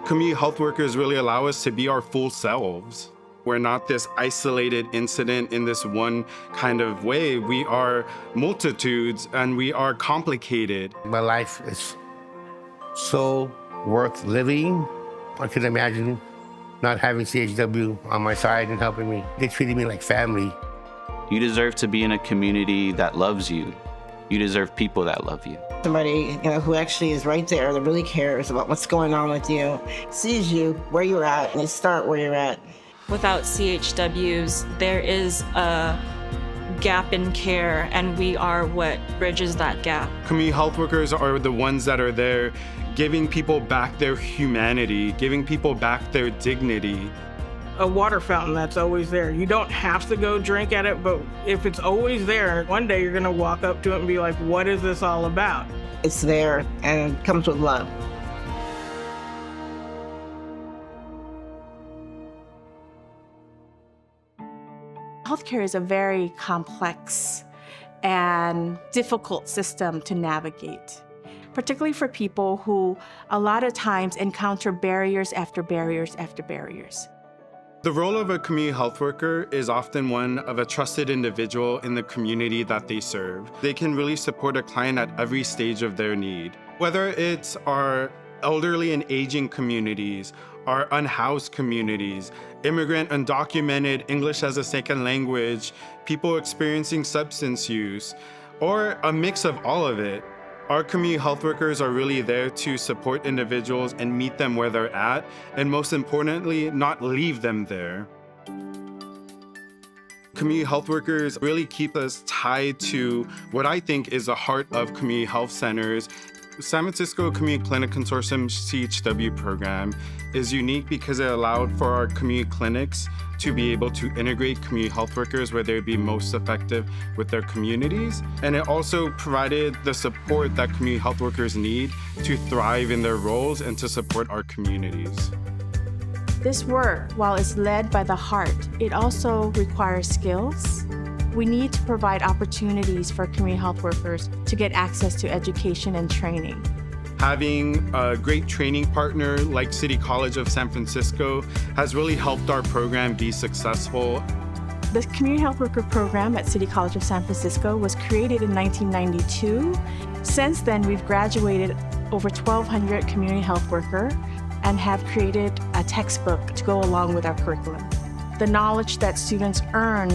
Community health workers really allow us to be our full selves. We're not this isolated incident in this one kind of way. We are multitudes and we are complicated. My life is so worth living. I could imagine not having CHW on my side and helping me. They treated me like family. You deserve to be in a community that loves you. You deserve people that love you. Somebody, who actually is right there, that really cares about what's going on with you, sees you where you're at, and they start where you're at. Without CHWs, there is a gap in care, and we are what bridges that gap. Community health workers are the ones that are there giving people back their humanity, giving people back their dignity. A water fountain that's always there. You don't have to go drink at it, but if it's always there, one day you're gonna walk up to it and be like, what is this all about? It's there and it comes with love. Healthcare is a very complex and difficult system to navigate, particularly for people who a lot of times encounter barriers after barriers after barriers. The role of a community health worker is often one of a trusted individual in the community that they serve. They can really support a client at every stage of their need. Whether it's our elderly and aging communities, our unhoused communities, immigrant, undocumented, English as a second language, people experiencing substance use, or a mix of all of it. Our community health workers are really there to support individuals and meet them where they're at, and most importantly, not leave them there. Community health workers really keep us tied to what I think is the heart of community health centers. San Francisco Community Clinic Consortium CHW program is unique because it allowed for our community clinics to be able to integrate community health workers where they'd be most effective with their communities. And it also provided the support that community health workers need to thrive in their roles and to support our communities. This work, while it's led by the heart, it also requires skills. We need to provide opportunities for community health workers to get access to education and training. Having a great training partner like City College of San Francisco has really helped our program be successful. The Community Health Worker Program at City College of San Francisco was created in 1992. Since then, we've graduated over 1,200 community health workers and have created a textbook to go along with our curriculum. The knowledge that students earn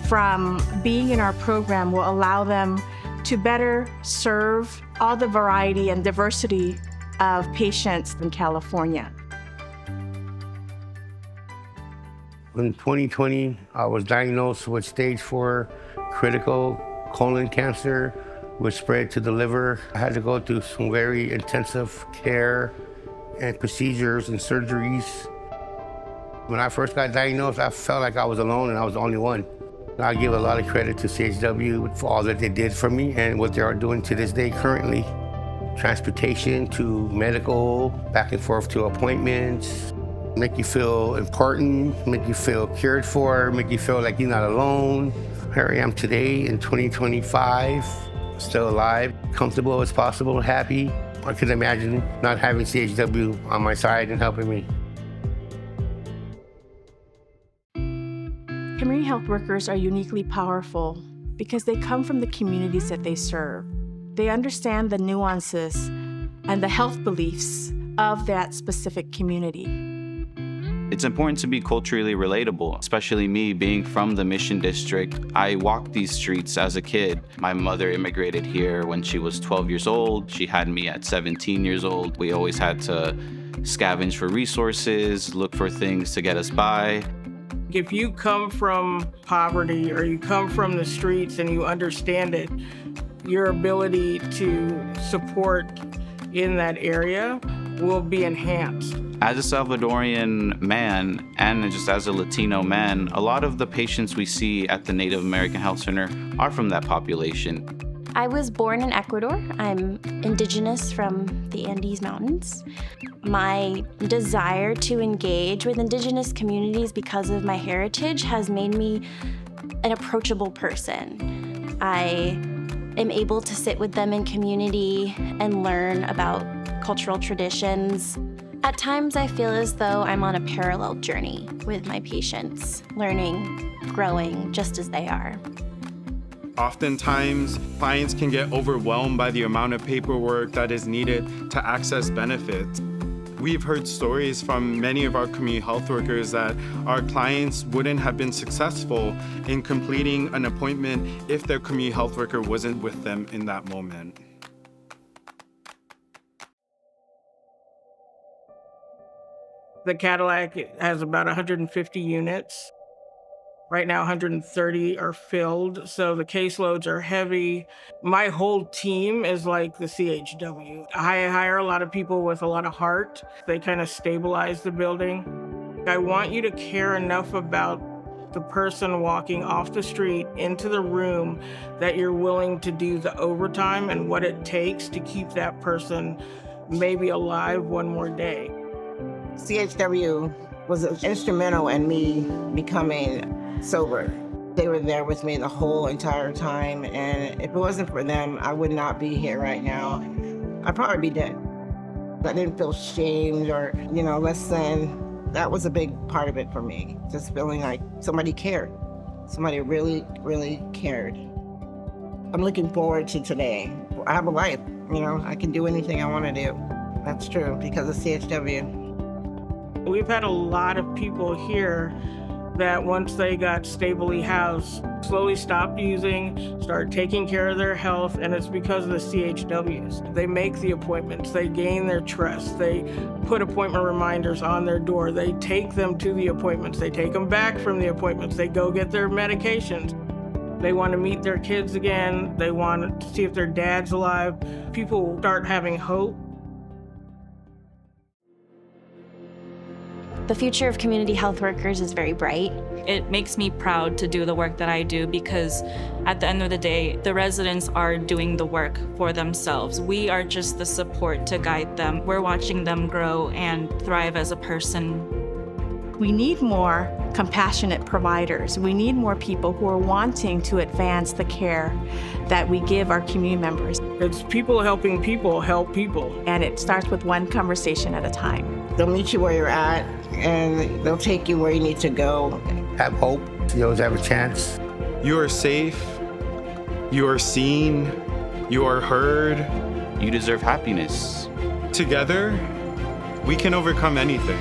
from being in our program will allow them to better serve all the variety and diversity of patients in California. In 2020, I was diagnosed with stage 4 critical colon cancer, which spread to the liver. I had to go through some very intensive care and procedures and surgeries. When I first got diagnosed, I felt like I was alone and I was the only one. I give a lot of credit to CHW for all that they did for me and what they are doing to this day currently. Transportation to medical, back and forth to appointments, make you feel important, make you feel cared for, make you feel like you're not alone. Here I am today in 2025, still alive, comfortable as possible, happy. I could imagine not having CHW on my side and helping me. Community health workers are uniquely powerful because they come from the communities that they serve. They understand the nuances and the health beliefs of that specific community. It's important to be culturally relatable, especially me being from the Mission District. I walked these streets as a kid. My mother immigrated here when she was 12 years old. She had me at 17 years old. We always had to scavenge for resources, look for things to get us by. If you come from poverty or you come from the streets and you understand it, your ability to support in that area will be enhanced. As a Salvadorian man and just as a Latino man, a lot of the patients we see at the Native American Health Center are from that population. I was born in Ecuador. I'm indigenous from the Andes Mountains. My desire to engage with indigenous communities because of my heritage has made me an approachable person. I am able to sit with them in community and learn about cultural traditions. At times, I feel as though I'm on a parallel journey with my patients, learning, growing just as they are. Oftentimes, clients can get overwhelmed by the amount of paperwork that is needed to access benefits. We've heard stories from many of our community health workers that our clients wouldn't have been successful in completing an appointment if their community health worker wasn't with them in that moment. The Cadillac has about 150 units. Right now, 130 are filled, so the caseloads are heavy. My whole team is like the CHW. I hire a lot of people with a lot of heart. They kind of stabilize the building. I want you to care enough about the person walking off the street into the room that you're willing to do the overtime and what it takes to keep that person maybe alive one more day. CHW was instrumental in me becoming sober. They were there with me the whole entire time, and if it wasn't for them, I would not be here right now. I'd probably be dead. I didn't feel shamed or, less than. That was a big part of it for me, just feeling like somebody cared. Somebody really, really cared. I'm looking forward to today. I have a life, I can do anything I want to do. That's true because of CHW. We've had a lot of people here that once they got stably housed, slowly stopped using, started taking care of their health, and it's because of the CHWs. They make the appointments, they gain their trust, they put appointment reminders on their door, they take them to the appointments, they take them back from the appointments, they go get their medications. They want to meet their kids again, they want to see if their dad's alive. People start having hope. The future of community health workers is very bright. It makes me proud to do the work that I do because at the end of the day, the residents are doing the work for themselves. We are just the support to guide them. We're watching them grow and thrive as a person. We need more compassionate providers. We need more people who are wanting to advance the care that we give our community members. It's people helping people help people. And it starts with one conversation at a time. They'll meet you where you're at, and they'll take you where you need to go. Have hope. You always have a chance. You are safe. You are seen. You are heard. You deserve happiness. Together, we can overcome anything.